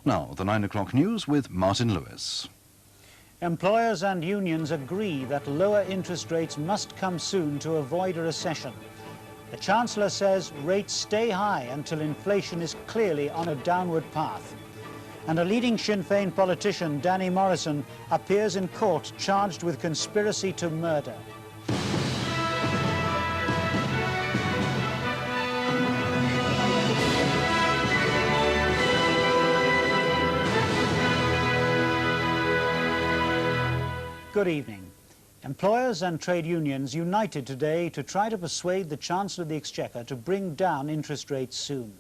Now, the 9 o'clock news with Martin Lewis. Employers and unions agree that lower interest rates must come soon to avoid a recession. The Chancellor says rates stay high until inflation is clearly on a downward path. And a leading Sinn Fein politician, Danny Morrison, appears in court charged with conspiracy to murder. Good evening. Employers and trade unions united today to try to persuade the Chancellor of the Exchequer to bring down interest rates soon.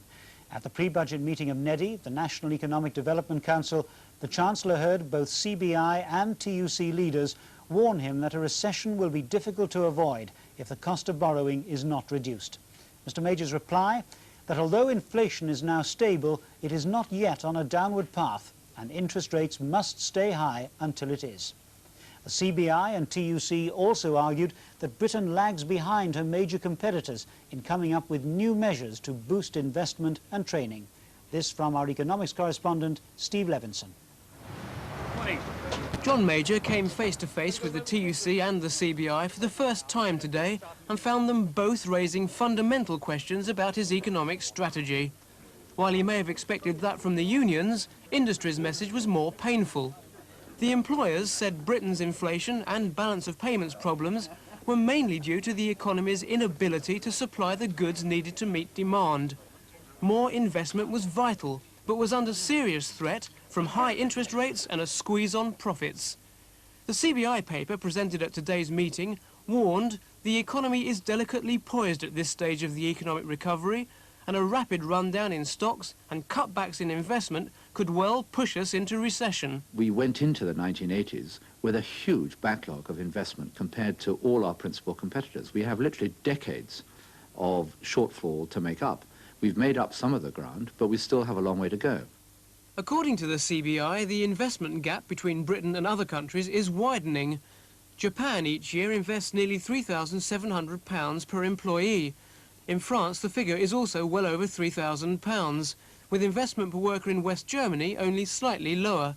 At the pre-budget meeting of NEDI, the National Economic Development Council, the Chancellor heard both CBI and TUC leaders warn him that a recession will be difficult to avoid if the cost of borrowing is not reduced. Mr. Major's reply, that although inflation is now stable, it is not yet on a downward path, and interest rates must stay high until it is. The CBI and TUC also argued that Britain lags behind her major competitors in coming up with new measures to boost investment and training. This from our economics correspondent, Steve Levinson. Morning. John Major came face to face with the TUC and the CBI for the first time today and found them both raising fundamental questions about his economic strategy. While he may have expected that from the unions, industry's message was more painful. The employers said Britain's inflation and balance of payments problems were mainly due to the economy's inability to supply the goods needed to meet demand. More investment was vital, but was under serious threat from high interest rates and a squeeze on profits. The CBI paper presented at today's meeting warned the economy is delicately poised at this stage of the economic recovery, and a rapid rundown in stocks and cutbacks in investment could well push us into recession. We went into the 1980s with a huge backlog of investment compared to all our principal competitors. We have literally decades of shortfall to make up. We've made up some of the ground, but we still have a long way to go. According to the CBI, the investment gap between Britain and other countries is widening. Japan each year invests nearly £3,700 per employee. In France, the figure is also well over £3,000, with investment per worker in West Germany only slightly lower.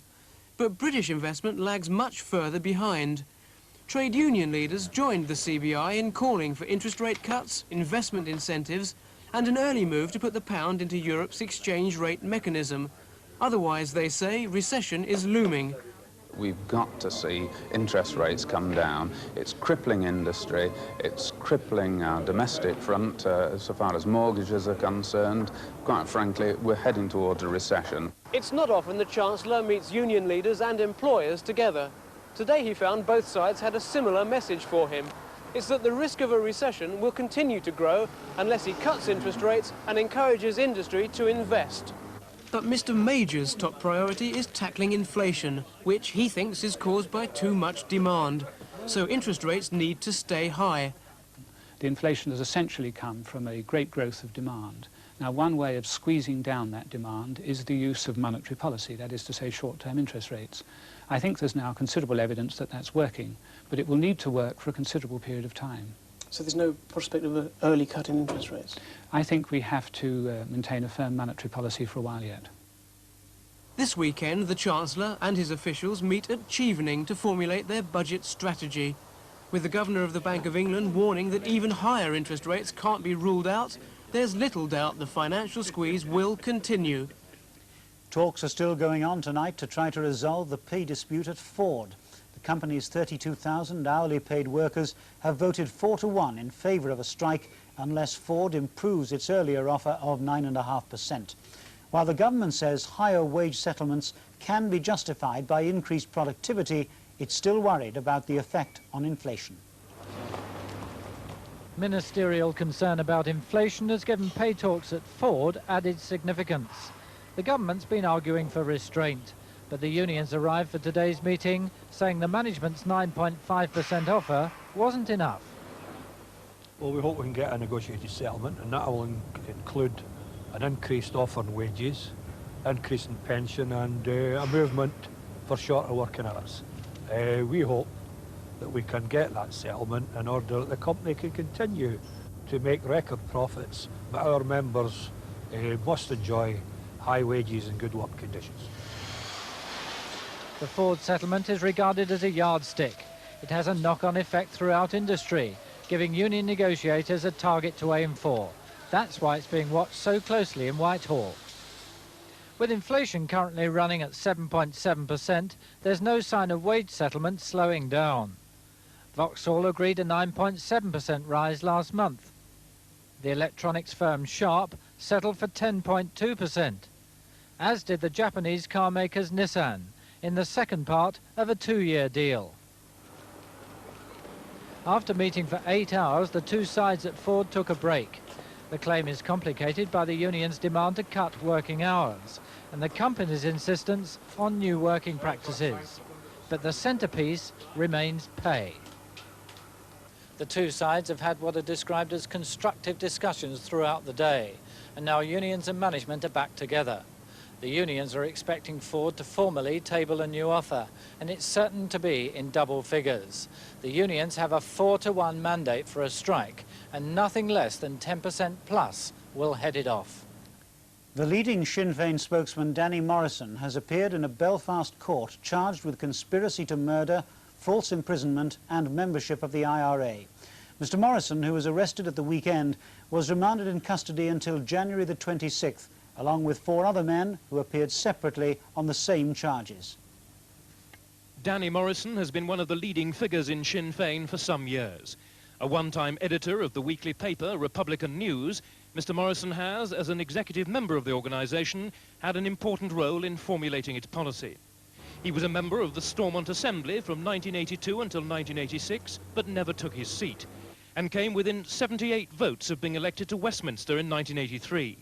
But British investment lags much further behind. Trade union leaders joined the CBI in calling for interest rate cuts, investment incentives, and an early move to put the pound into Europe's exchange rate mechanism. Otherwise, they say, recession is looming. We've got to see interest rates come down. It's crippling industry, it's crippling our domestic front so far as mortgages are concerned. Quite frankly, we're heading towards a recession. It's not often the Chancellor meets union leaders and employers together. Today he found both sides had a similar message for him. It's that the risk of a recession will continue to grow unless he cuts interest rates and encourages industry to invest. But Mr. Major's top priority is tackling inflation, which he thinks is caused by too much demand. So interest rates need to stay high. The inflation has essentially come from a great growth of demand. Now, one way of squeezing down that demand is the use of monetary policy, that is to say short-term interest rates. I think there's now considerable evidence that that's working, but it will need to work for a considerable period of time. So there's no prospect of an early cut in interest rates? I think we have to maintain a firm monetary policy for a while yet. This weekend, the Chancellor and his officials meet at Chevening to formulate their budget strategy, with the Governor of the Bank of England warning that even higher interest rates can't be ruled out. There's little doubt the financial squeeze will continue. Talks are still going on tonight to try to resolve the pay dispute at Ford. The company's 32,000 hourly paid workers have voted 4-1 in favour of a strike unless Ford improves its earlier offer of 9.5%. While the government says higher wage settlements can be justified by increased productivity, it's still worried about the effect on inflation. Ministerial concern about inflation has given pay talks at Ford added significance. The government's been arguing for restraint, but the unions arrived for today's meeting saying the management's 9.5% offer wasn't enough. Well, we hope we can get a negotiated settlement, and that will include an increased offer on wages, increase in pension, and a movement for shorter working hours. We hope that we can get that settlement in order that the company can continue to make record profits, but our members must enjoy high wages and good work conditions. The Ford settlement is regarded as a yardstick. It has a knock-on effect throughout industry, giving union negotiators a target to aim for. That's why it's being watched so closely in Whitehall. With inflation currently running at 7.7%, there's no sign of wage settlement slowing down. Vauxhall agreed a 9.7% rise last month. The electronics firm Sharp settled for 10.2%, as did the Japanese car makers Nissan, in the second part of a 2-year deal. After meeting for 8 hours, the two sides at Ford took a break. The claim is complicated by the union's demand to cut working hours and the company's insistence on new working practices. But the centrepiece remains pay. The two sides have had what are described as constructive discussions throughout the day, and now unions and management are back together. The unions are expecting Ford to formally table a new offer, and it's certain to be in double figures. The unions have a 4-to-1 mandate for a strike, and nothing less than 10% plus will head it off. The leading Sinn Fein spokesman Danny Morrison has appeared in a Belfast court charged with conspiracy to murder, false imprisonment and membership of the IRA. Mr Morrison, who was arrested at the weekend, was remanded in custody until January the 26th, along with 4 other men who appeared separately on the same charges. Danny Morrison has been one of the leading figures in Sinn Fein for some years. A one-time editor of the weekly paper Republican News, Mr Morrison has, as an executive member of the organisation, had an important role in formulating its policy. He was a member of the Stormont Assembly from 1982 until 1986, but never took his seat, and came within 78 votes of being elected to Westminster in 1983.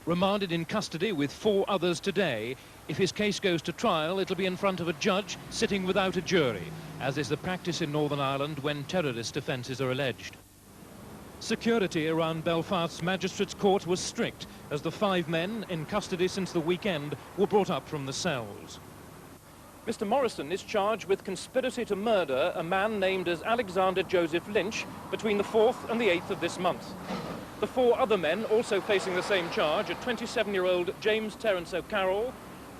Remanded in custody with 4 others today, if his case goes to trial, it'll be in front of a judge sitting without a jury, as is the practice in Northern Ireland when terrorist offences are alleged. Security around Belfast's Magistrates' Court was strict, as the 5 men in custody since the weekend were brought up from the cells. Mr Morrison is charged with conspiracy to murder a man named as Alexander Joseph Lynch between the 4th and the 8th of this month. The 4 other men also facing the same charge are 27-year-old James Terence O'Carroll,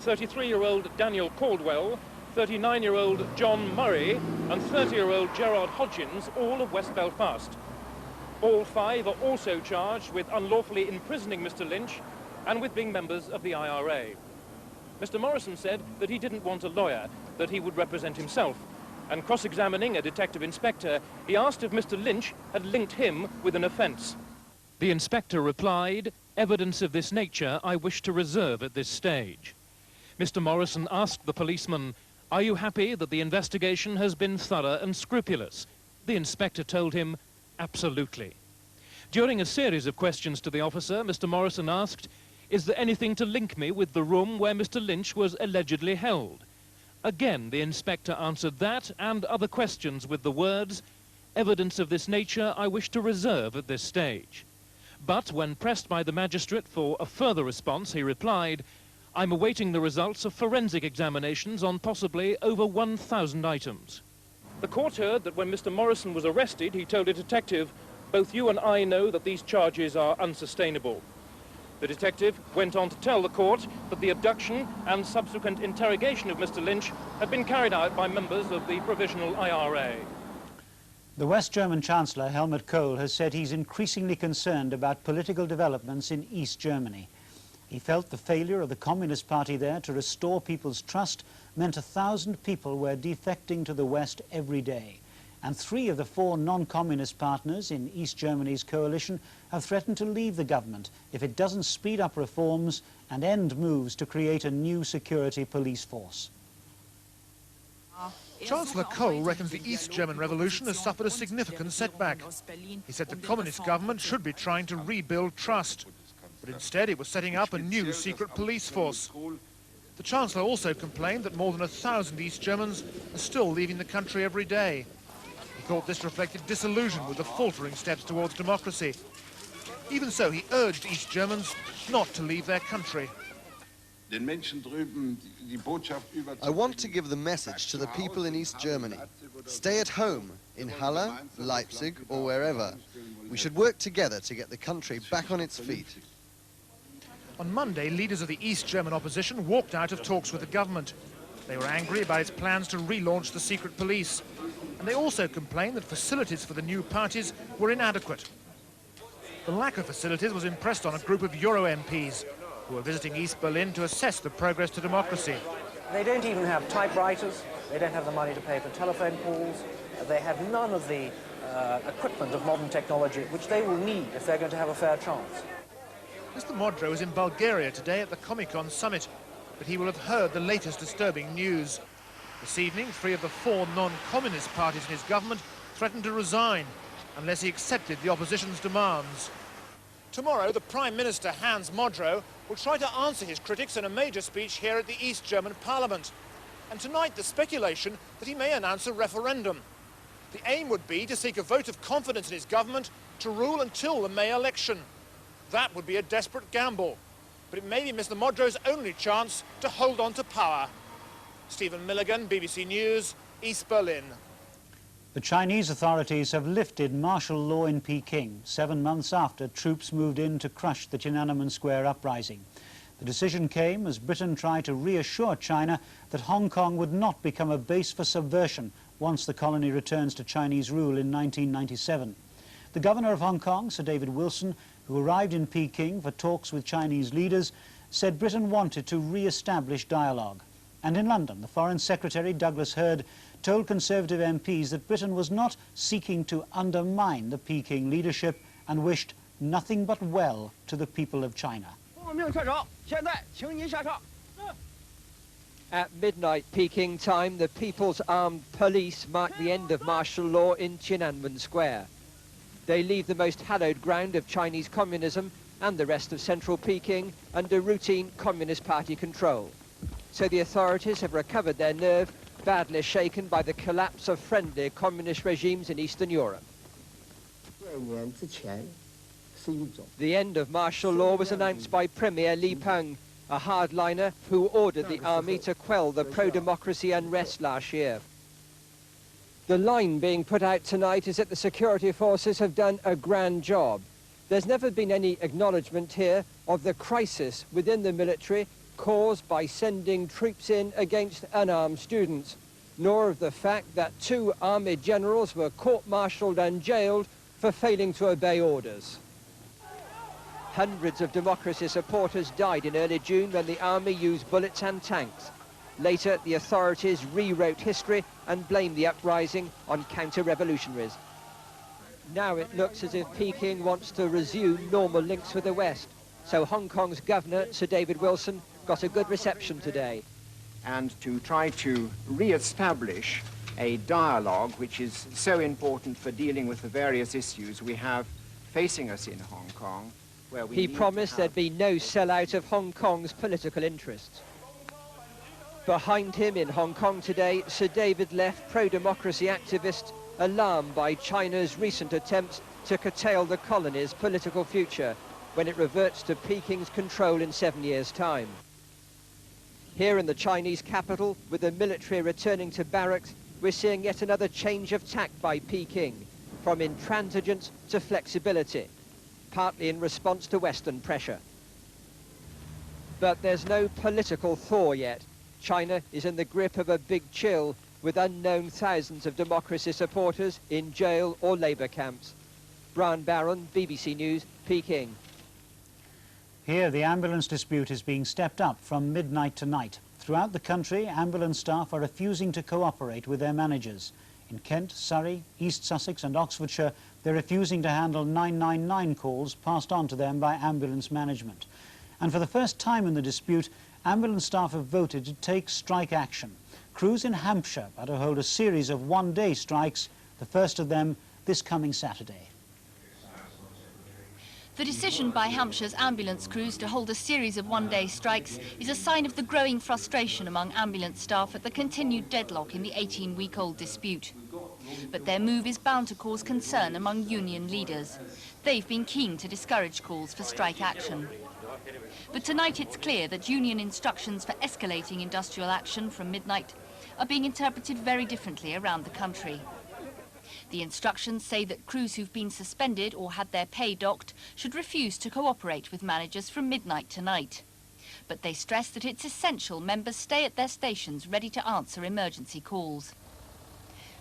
33-year-old Daniel Caldwell, 39-year-old John Murray and 30-year-old Gerard Hodgins, all of West Belfast. All 5 are also charged with unlawfully imprisoning Mr Lynch and with being members of the IRA. Mr Morrison said that he didn't want a lawyer, that he would represent himself, and cross-examining a detective inspector, he asked if Mr Lynch had linked him with an offence. The inspector replied, "Evidence of this nature I wish to reserve at this stage." Mr Morrison asked the policeman, "Are you happy that the investigation has been thorough and scrupulous?" The inspector told him, "Absolutely." During a series of questions to the officer, Mr Morrison asked, "Is there anything to link me with the room where Mr Lynch was allegedly held?" Again, the inspector answered that and other questions with the words, "Evidence of this nature I wish to reserve at this stage." But when pressed by the magistrate for a further response, he replied, "I'm awaiting the results of forensic examinations on possibly over 1,000 items." The court heard that when Mr Morrison was arrested, he told a detective, "Both you and I know that these charges are unsustainable." The detective went on to tell the court that the abduction and subsequent interrogation of Mr Lynch had been carried out by members of the Provisional IRA. The West German Chancellor, Helmut Kohl, has said he's increasingly concerned about political developments in East Germany. He felt the failure of the Communist Party there to restore people's trust meant 1,000 people were defecting to the West every day. And 3 of the 4 non-communist partners in East Germany's coalition have threatened to leave the government if it doesn't speed up reforms and end moves to create a new security police force. Chancellor Kohl reckons the East German revolution has suffered a significant setback. He said the communist government should be trying to rebuild trust, but instead it was setting up a new secret police force. The Chancellor also complained that more than 1,000 East Germans are still leaving the country every day. He thought this reflected disillusion with the faltering steps towards democracy. Even so, he urged East Germans not to leave their country. I want to give the message to the people in East Germany. Stay at home, in Halle, Leipzig or wherever. We should work together to get the country back on its feet. On Monday, leaders of the East German opposition walked out of talks with the government. They were angry about its plans to relaunch the secret police. And they also complained that facilities for the new parties were inadequate. The lack of facilities was impressed on a group of Euro MPs who were visiting East Berlin to assess the progress to democracy. They don't even have typewriters, they don't have the money to pay for telephone calls, they have none of the equipment of modern technology which they will need if they're going to have a fair chance. Mr. Modrow is in Bulgaria today at the Comecon summit, but he will have heard the latest disturbing news. This evening, 3 of the 4 non-communist parties in his government threatened to resign unless he accepted the opposition's demands. Tomorrow, the Prime Minister, Hans Modrow, will try to answer his critics in a major speech here at the East German Parliament. And tonight, the speculation that he may announce a referendum. The aim would be to seek a vote of confidence in his government to rule until the May election. That would be a desperate gamble, but it may be Mr. Modrow's only chance to hold on to power. Stephen Milligan, BBC News, East Berlin. The Chinese authorities have lifted martial law in Peking 7 months after troops moved in to crush the Tiananmen Square uprising. The decision came as Britain tried to reassure China that Hong Kong would not become a base for subversion once the colony returns to Chinese rule in 1997. The governor of Hong Kong, Sir David Wilson, who arrived in Peking for talks with Chinese leaders, said Britain wanted to re-establish dialogue. And in London, the Foreign Secretary, Douglas Hurd, told Conservative MPs that Britain was not seeking to undermine the Peking leadership and wished nothing but well to the people of China. At midnight Peking time, the People's Armed Police mark the end of martial law in Tiananmen Square. They leave the most hallowed ground of Chinese communism and the rest of central Peking under routine Communist Party control. So the authorities have recovered their nerve, badly shaken by the collapse of friendly communist regimes in Eastern Europe. The end of martial law was announced by Premier Li Peng, a hardliner who ordered the army to quell the pro-democracy unrest last year. The line being put out tonight is that the security forces have done a grand job. There's never been any acknowledgement here of the crisis within the military caused by sending troops in against unarmed students, nor of the fact that 2 army generals were court-martialed and jailed for failing to obey orders. Hundreds of democracy supporters died in early June when the army used bullets and tanks. Later, the authorities rewrote history and blamed the uprising on counter-revolutionaries. Now it looks as if Peking wants to resume normal links with the West, so Hong Kong's governor, Sir David Wilson, got a good reception today. And to try to re-establish a dialogue which is so important for dealing with the various issues we have facing us in Hong Kong, where we He promised there'd be no sellout of Hong Kong's political interests. Behind him in Hong Kong today, Sir David left pro-democracy activists alarmed by China's recent attempts to curtail the colony's political future when it reverts to Peking's control in 7 years' time. Here in the Chinese capital, with the military returning to barracks, we're seeing yet another change of tack by Peking, from intransigence to flexibility, partly in response to Western pressure. But there's no political thaw yet. China is in the grip of a big chill, with unknown thousands of democracy supporters in jail or labour camps. Brian Barron, BBC News, Peking. Here, the ambulance dispute is being stepped up from midnight tonight. Throughout the country, ambulance staff are refusing to cooperate with their managers. In Kent, Surrey, East Sussex and Oxfordshire, they're refusing to handle 999 calls passed on to them by ambulance management. And for the first time in the dispute, ambulance staff have voted to take strike action. Crews in Hampshire are to hold a series of one-day strikes, the first of them this coming Saturday. The decision by Hampshire's ambulance crews to hold a series of one-day strikes is a sign of the growing frustration among ambulance staff at the continued deadlock in the 18-week-old dispute. But their move is bound to cause concern among union leaders. They've been keen to discourage calls for strike action. But tonight it's clear that union instructions for escalating industrial action from midnight are being interpreted very differently around the country. The instructions say that crews who've been suspended or had their pay docked should refuse to cooperate with managers from midnight tonight. But they stress that it's essential members stay at their stations ready to answer emergency calls.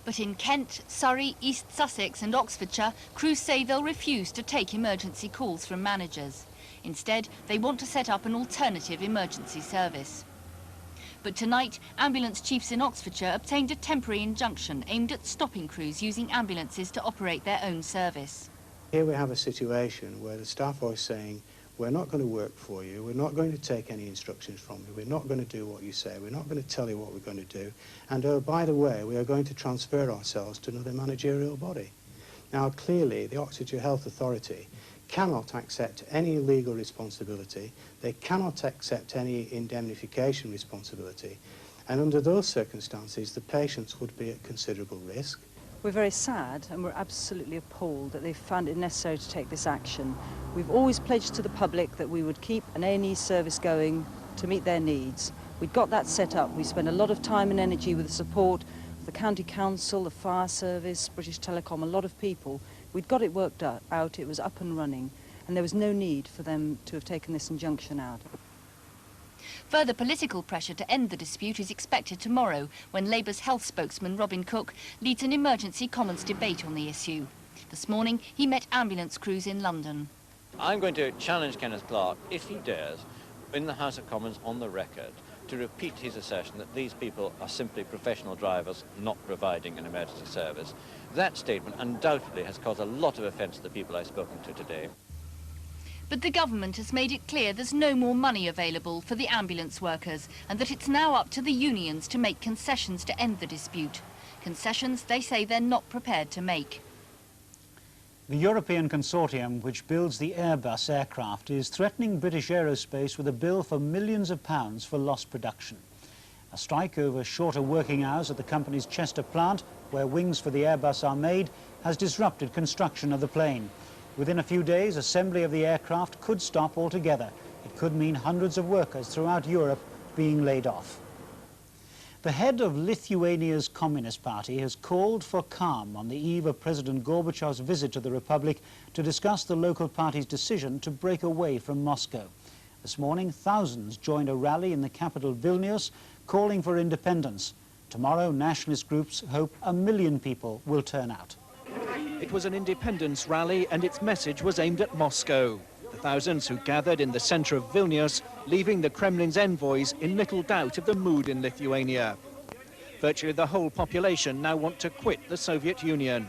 But in Kent, Surrey, East Sussex and Oxfordshire, crews say they'll refuse to take emergency calls from managers. Instead, they want to set up an alternative emergency service. But tonight, ambulance chiefs in Oxfordshire obtained a temporary injunction aimed at stopping crews using ambulances to operate their own service. Here we have a situation where the staff are saying, we're not going to work for you, we're not going to take any instructions from you, we're not going to do what you say, we're not going to tell you what we're going to do, and oh, by the way, we are going to transfer ourselves to another managerial body. Now, clearly, the Oxfordshire Health Authority cannot accept any legal responsibility, they cannot accept any indemnification responsibility, and under those circumstances, the patients would be at considerable risk. We're very sad and we're absolutely appalled that they've found it necessary to take this action. We've always pledged to the public that we would keep an A&E service going to meet their needs. We'd got that set up. We spent a lot of time and energy with the support of the County Council, the Fire Service, British Telecom, a lot of people. We'd got it worked out, it was up and running, and there was no need for them to have taken this injunction out. Further political pressure to end the dispute is expected tomorrow, when Labour's health spokesman Robin Cook leads an emergency Commons debate on the issue. This morning, he met ambulance crews in London. I'm going to challenge Kenneth Clarke, if he dares, in the House of Commons on the record, to repeat his assertion that these people are simply professional drivers not providing an emergency service. That statement undoubtedly has caused a lot of offence to the people I've spoken to today. But the government has made it clear there's no more money available for the ambulance workers and that it's now up to the unions to make concessions to end the dispute. Concessions they say they're not prepared to make. The European consortium, which builds the Airbus aircraft, is threatening British aerospace with a bill for millions of pounds for lost production. A strike over shorter working hours at the company's Chester plant, where wings for the Airbus are made, has disrupted construction of the plane. Within a few days, assembly of the aircraft could stop altogether. It could mean hundreds of workers throughout Europe being laid off. The head of Lithuania's Communist Party has called for calm on the eve of President Gorbachev's visit to the Republic to discuss the local party's decision to break away from Moscow. This morning, thousands joined a rally in the capital Vilnius calling for independence. Tomorrow, nationalist groups hope 1 million people will turn out. It was an independence rally and its message was aimed at Moscow. The thousands who gathered in the centre of Vilnius, leaving the Kremlin's envoys in little doubt of the mood in Lithuania. Virtually the whole population now want to quit the Soviet Union.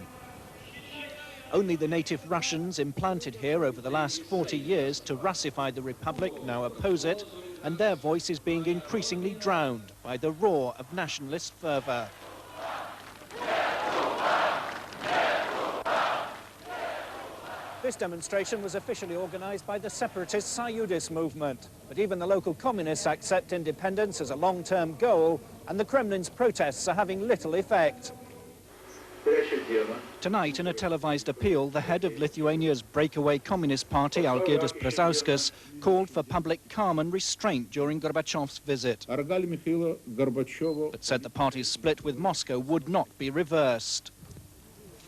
Only the native Russians implanted here over the last 40 years to Russify the Republic now oppose it, and their voice is being increasingly drowned by the roar of nationalist fervour. This demonstration was officially organised by the separatist Sayudis movement, but even the local communists accept independence as a long-term goal, and the Kremlin's protests are having little effect. Tonight, in a televised appeal, the head of Lithuania's breakaway Communist Party, Algirdas Brazauskas, called for public calm and restraint during Gorbachev's visit, but said the party's split with Moscow would not be reversed.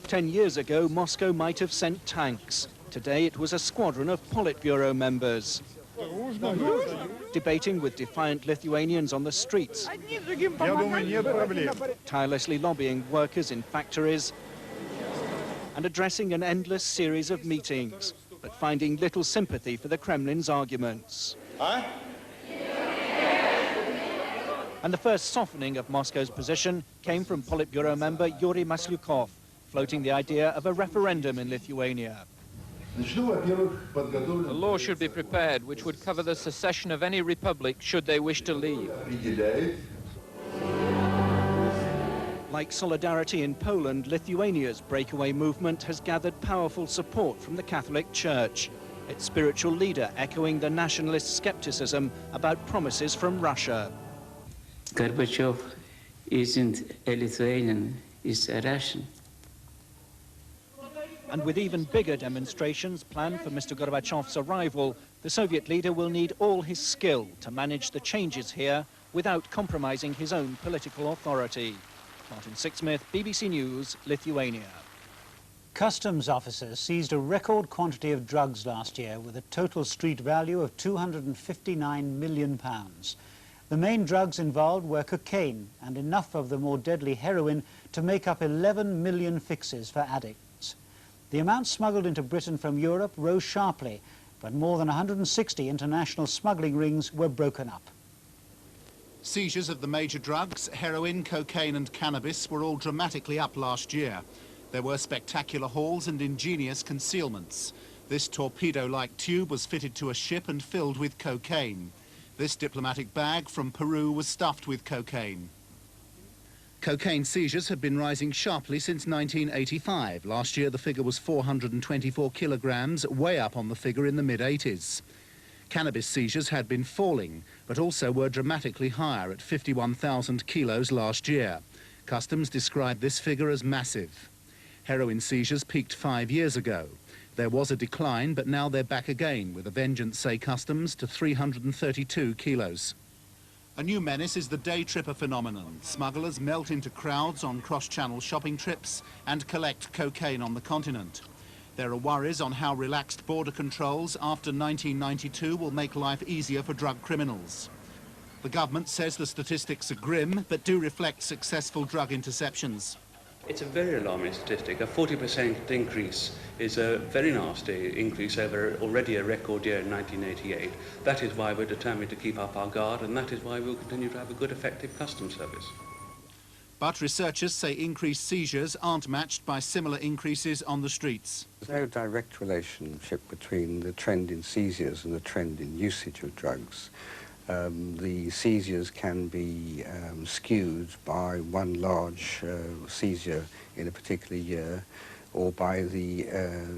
10 years ago, Moscow might have sent tanks. Today, it was a squadron of Politburo members, debating with defiant Lithuanians on the streets, tirelessly lobbying workers in factories, and addressing an endless series of meetings, but finding little sympathy for the Kremlin's arguments. And the first softening of Moscow's position came from Politburo member Yuri Maslyukov, floating the idea of a referendum in Lithuania. The law should be prepared which would cover the secession of any republic should they wish to leave. Like Solidarity in Poland, Lithuania's breakaway movement has gathered powerful support from the Catholic Church, its spiritual leader echoing the nationalist skepticism about promises from Russia. Gorbachev isn't a Lithuanian, he's a Russian. And with even bigger demonstrations planned for Mr. Gorbachev's arrival, the Soviet leader will need all his skill to manage the changes here without compromising his own political authority. Martin Sixsmith, BBC News, Lithuania. Customs officers seized a record quantity of drugs last year with a total street value of £259 million. The main drugs involved were cocaine and enough of the more deadly heroin to make up 11 million fixes for addicts. The amount smuggled into Britain from Europe rose sharply, but more than 160 international smuggling rings were broken up. Seizures of the major drugs, heroin, cocaine and cannabis, were all dramatically up last year. There were spectacular hauls and ingenious concealments. This torpedo-like tube was fitted to a ship and filled with cocaine. This diplomatic bag from Peru was stuffed with cocaine. Cocaine seizures have been rising sharply since 1985. Last year the figure was 424 kilograms, way up on the figure in the mid-80s. Cannabis seizures had been falling, but also were dramatically higher at 51,000 kilos last year. Customs described this figure as massive. Heroin seizures peaked 5 years ago. There was a decline, but now they're back again, with a vengeance, say Customs, to 332 kilos. A new menace is the day tripper phenomenon. Smugglers melt into crowds on cross-channel shopping trips and collect cocaine on the continent. There are worries on how relaxed border controls after 1992 will make life easier for drug criminals. The government says the statistics are grim, but do reflect successful drug interceptions. It's a very alarming statistic. A 40% increase is a very nasty increase over already a record year in 1988. That is why we're determined to keep up our guard, and that is why we'll continue to have a good, effective customs service. But researchers say increased seizures aren't matched by similar increases on the streets. There's no direct relationship between the trend in seizures and the trend in usage of drugs. The seizures can be skewed by one large seizure in a particular year or by the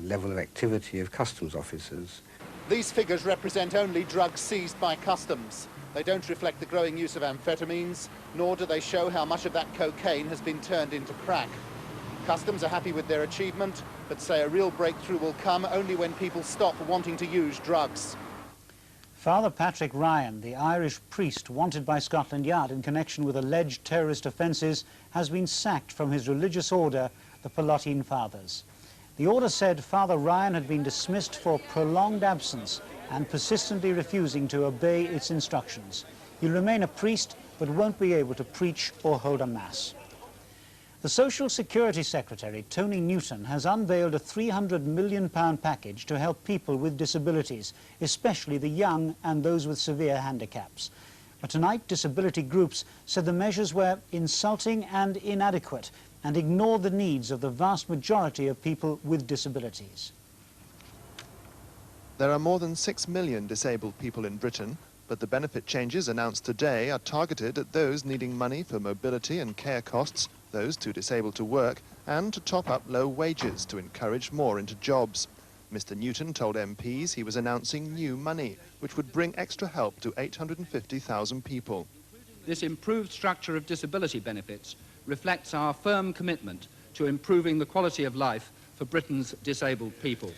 level of activity of customs officers. These figures represent only drugs seized by customs. They don't reflect the growing use of amphetamines, nor do they show how much of that cocaine has been turned into crack. Customs are happy with their achievement, but say a real breakthrough will come only when people stop wanting to use drugs. Father Patrick Ryan, the Irish priest wanted by Scotland Yard in connection with alleged terrorist offences, has been sacked from his religious order, the Pallottine Fathers. The order said Father Ryan had been dismissed for prolonged absence and persistently refusing to obey its instructions. He'll remain a priest, but won't be able to preach or hold a mass. The Social Security Secretary, Tony Newton, has unveiled a £300 million package to help people with disabilities, especially the young and those with severe handicaps. But tonight, disability groups said the measures were insulting and inadequate and ignored the needs of the vast majority of people with disabilities. There are more than 6 million disabled people in Britain, but the benefit changes announced today are targeted at those needing money for mobility and care costs, those too disabled to work, and to top up low wages to encourage more into jobs. Mr. Newton told MPs he was announcing new money, which would bring extra help to 850,000 people. This improved structure of disability benefits reflects our firm commitment to improving the quality of life for Britain's disabled people.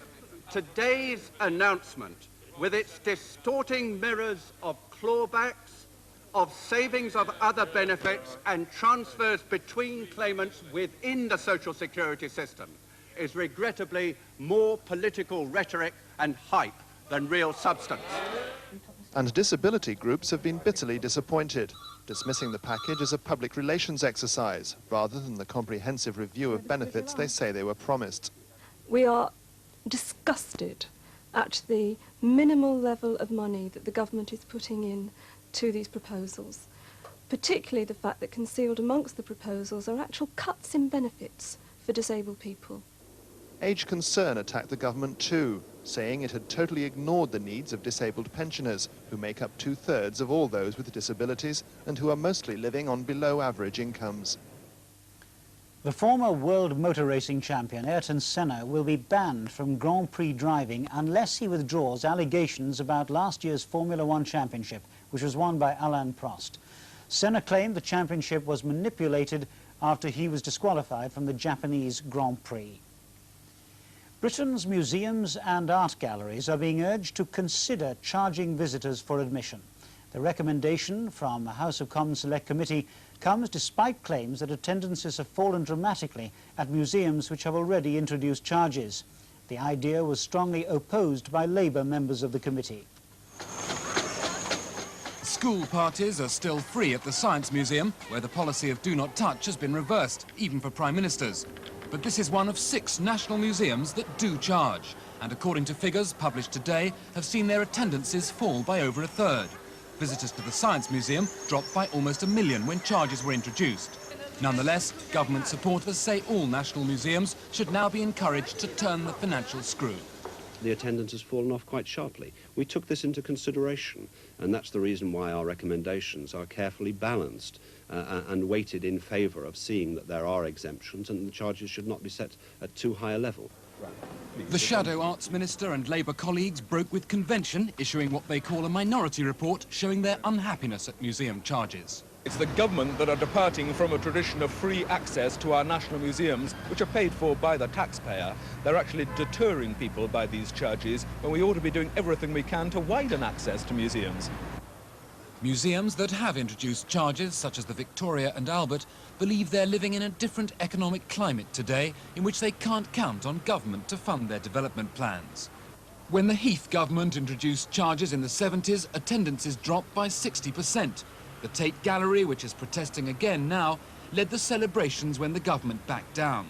Today's announcement, with its distorting mirrors of clawbacks, of savings of other benefits and transfers between claimants within the social security system, is regrettably more political rhetoric and hype than real substance. And disability groups have been bitterly disappointed, dismissing the package as a public relations exercise, rather than the comprehensive review of benefits they say they were promised. We are disgusted at the minimal level of money that the government is putting in to these proposals, particularly the fact that concealed amongst the proposals are actual cuts in benefits for disabled people. Age Concern attacked the government too, saying it had totally ignored the needs of disabled pensioners, who make up 2/3 of all those with disabilities and who are mostly living on below-average incomes. The former world motor racing champion Ayrton Senna will be banned from Grand Prix driving unless he withdraws allegations about last year's Formula One championship, which was won by Alain Prost. Senna claimed the championship was manipulated after he was disqualified from the Japanese Grand Prix. Britain's museums and art galleries are being urged to consider charging visitors for admission. The recommendation from the House of Commons Select Committee comes despite claims that attendances have fallen dramatically at museums which have already introduced charges. The idea was strongly opposed by Labour members of the committee. School parties are still free at the Science Museum, where the policy of do not touch has been reversed, even for Prime Ministers. But this is one of 6 national museums that do charge, and according to figures published today, have seen their attendances fall by over a third. Visitors to the Science Museum dropped by almost 1 million when charges were introduced. Nonetheless, government supporters say all national museums should now be encouraged to turn the financial screw. The attendance has fallen off quite sharply. We took this into consideration, and that's the reason why our recommendations are carefully balanced and weighted in favour of seeing that there are exemptions and the charges should not be set at too high a level. The Shadow Arts Minister and Labour colleagues broke with convention, issuing what they call a minority report showing their unhappiness at museum charges. It's the government that are departing from a tradition of free access to our national museums, which are paid for by the taxpayer. They're actually deterring people by these charges, when we ought to be doing everything we can to widen access to museums. Museums that have introduced charges, such as the Victoria and Albert, believe they're living in a different economic climate today, in which they can't count on government to fund their development plans. When the Heath government introduced charges in the 70s, attendances dropped by 60%. The Tate Gallery, which is protesting again now, led the celebrations when the government backed down.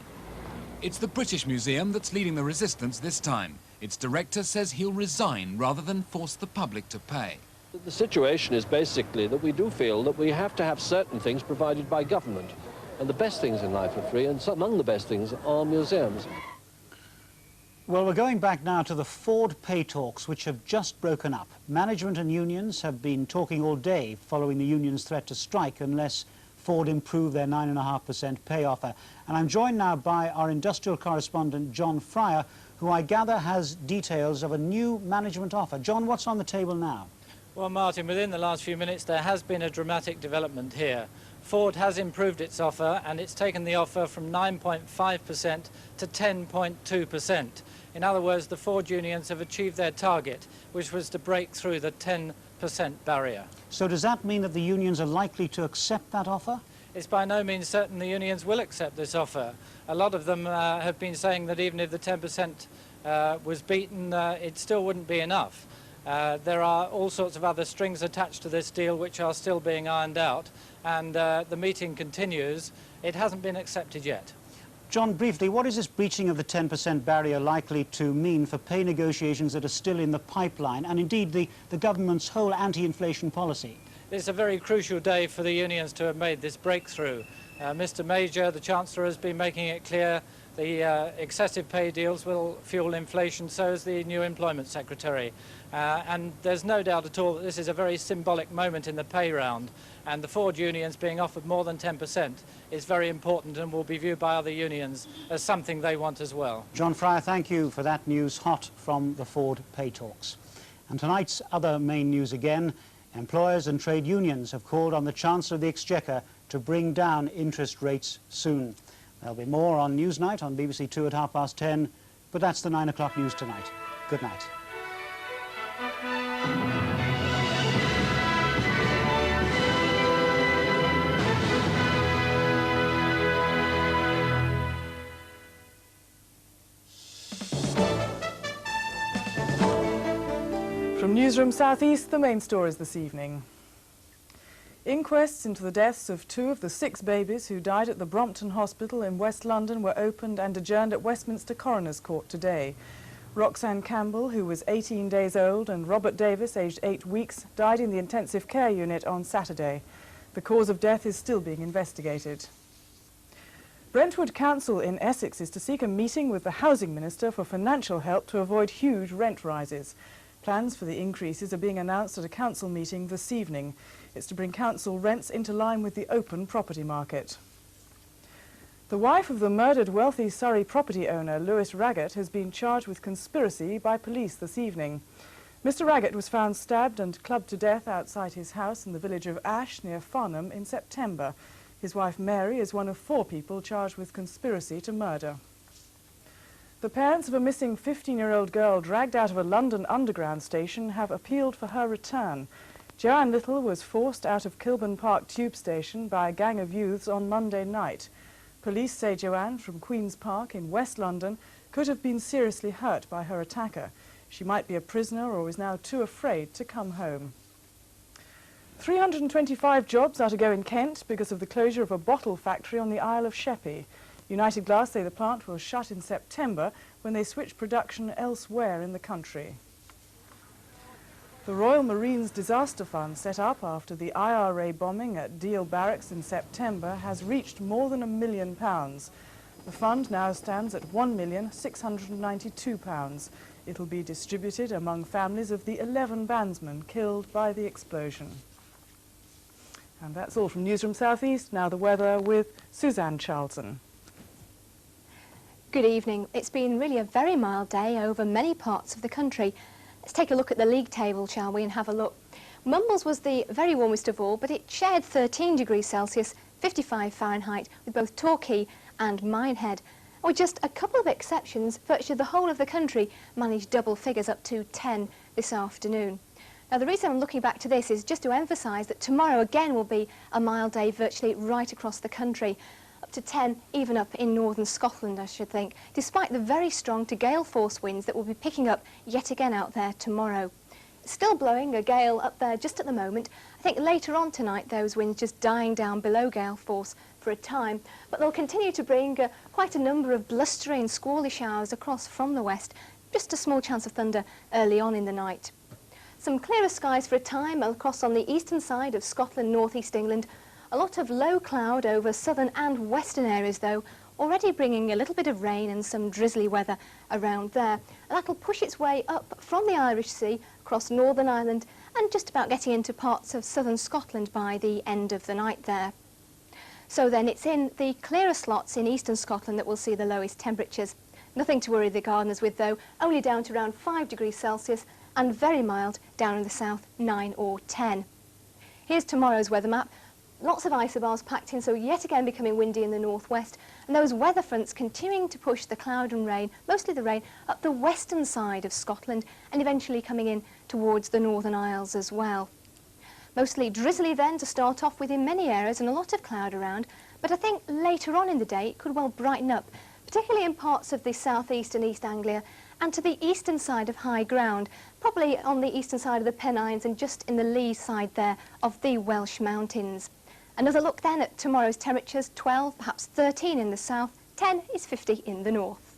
It's the British Museum that's leading the resistance this time. Its director says he'll resign rather than force the public to pay. The situation is basically that we do feel that we have to have certain things provided by government. And the best things in life are free, and among the best things are museums. Well, we're going back now to the Ford pay talks, which have just broken up. Management and unions have been talking all day following the union's threat to strike unless Ford improve their 9.5% pay offer. And I'm joined now by our industrial correspondent, John Fryer, who I gather has details of a new management offer. John, what's on the table now? Well, Martin, within the last few minutes, there has been a dramatic development here. Ford has improved its offer, and it's taken the offer from 9.5% to 10.2%. In other words, the Ford unions have achieved their target, which was to break through the 10% barrier. So does that mean that the unions are likely to accept that offer? It's by no means certain the unions will accept this offer. A lot of them have been saying that even if the 10% was beaten, it still wouldn't be enough. There are all sorts of other strings attached to this deal which are still being ironed out, and the meeting continues. It hasn't been accepted yet. John, briefly, what is this breaching of the 10% barrier likely to mean for pay negotiations that are still in the pipeline, and indeed the government's whole anti-inflation policy? It's a very crucial day for the unions to have made this breakthrough. Mr. Major, the Chancellor, has been making it clear the excessive pay deals will fuel inflation, so is the new Employment Secretary. And there's no doubt at all that this is a very symbolic moment in the pay round, and the Ford unions being offered more than 10% is very important and will be viewed by other unions as something they want as well. John Fryer, thank you for that news hot from the Ford pay talks. And tonight's other main news again, employers and trade unions have called on the Chancellor of the Exchequer to bring down interest rates soon. There'll be more on Newsnight on BBC 2 at 10:30, but that's the 9 o'clock news tonight. Good night. From Newsroom South East, the main stories this evening. Inquests into the deaths of 2 of the 6 babies who died at the Brompton Hospital in West London were opened and adjourned at Westminster Coroner's Court today. Roxanne Campbell, who was 18 days old, and Robert Davis, aged 8 weeks, died in the intensive care unit on Saturday. The cause of death is still being investigated. Brentwood Council in Essex is to seek a meeting with the Housing Minister for financial help to avoid huge rent rises. Plans for the increases are being announced at a council meeting this evening. It's to bring council rents into line with the open property market. The wife of the murdered wealthy Surrey property owner, Lewis Raggett, has been charged with conspiracy by police this evening. Mr. Raggett was found stabbed and clubbed to death outside his house in the village of Ash near Farnham in September. His wife Mary is one of 4 people charged with conspiracy to murder. The parents of a missing 15-year-old girl dragged out of a London Underground station have appealed for her return. Joanne Little was forced out of Kilburn Park tube station by a gang of youths on Monday night. Police say Joanne from Queen's Park in West London could have been seriously hurt by her attacker. She might be a prisoner or is now too afraid to come home. 325 jobs are to go in Kent because of the closure of a bottle factory on the Isle of Sheppey. United Glass say the plant will shut in September when they switch production elsewhere in the country. The Royal Marines Disaster Fund, set up after the IRA bombing at Deal Barracks in September, has reached more than £1 million. The fund now stands at £1,692,000. It'll be distributed among families of the 11 bandsmen killed by the explosion. And that's all from Newsroom South East. Now the weather with Suzanne Charlton. Good evening. It's been really a very mild day over many parts of the country. Let's take a look at the league table, shall we, and have a look. Mumbles was the very warmest of all, but it shared 13 degrees Celsius, 55 Fahrenheit, with both Torquay and Minehead. With just a couple of exceptions, virtually the whole of the country managed double figures up to 10 this afternoon. Now, the reason I'm looking back to this is just to emphasise that tomorrow again will be a mild day virtually right across the country. Up to 10, even up in northern Scotland, I should think, despite the very strong to gale force winds that will be picking up yet again out there tomorrow. It's still blowing a gale up there just at the moment. I think later on tonight those winds just dying down below gale force for a time, but they'll continue to bring quite a number of blustery and squally showers across from the west, just a small chance of thunder early on in the night. Some clearer skies for a time across on the eastern side of Scotland, northeast England. A lot of low cloud over southern and western areas, though, already bringing a little bit of rain and some drizzly weather around there. And that'll push its way up from the Irish Sea across Northern Ireland and just about getting into parts of southern Scotland by the end of the night there. So then it's in the clearer slots in eastern Scotland that we'll see the lowest temperatures. Nothing to worry the gardeners with, though, only down to around 5 degrees Celsius and very mild down in the south, 9 or 10. Here's tomorrow's weather map. Lots of isobars packed in, so yet again becoming windy in the northwest, and those weather fronts continuing to push the cloud and rain, mostly the rain, up the western side of Scotland and eventually coming in towards the Northern Isles as well. Mostly drizzly then to start off with in many areas and a lot of cloud around, but I think later on in the day it could well brighten up, particularly in parts of the southeast and East Anglia and to the eastern side of high ground, probably on the eastern side of the Pennines and just in the lee side there of the Welsh mountains. Another look then at tomorrow's temperatures, 12, perhaps 13 in the south, 10 is 50 in the north.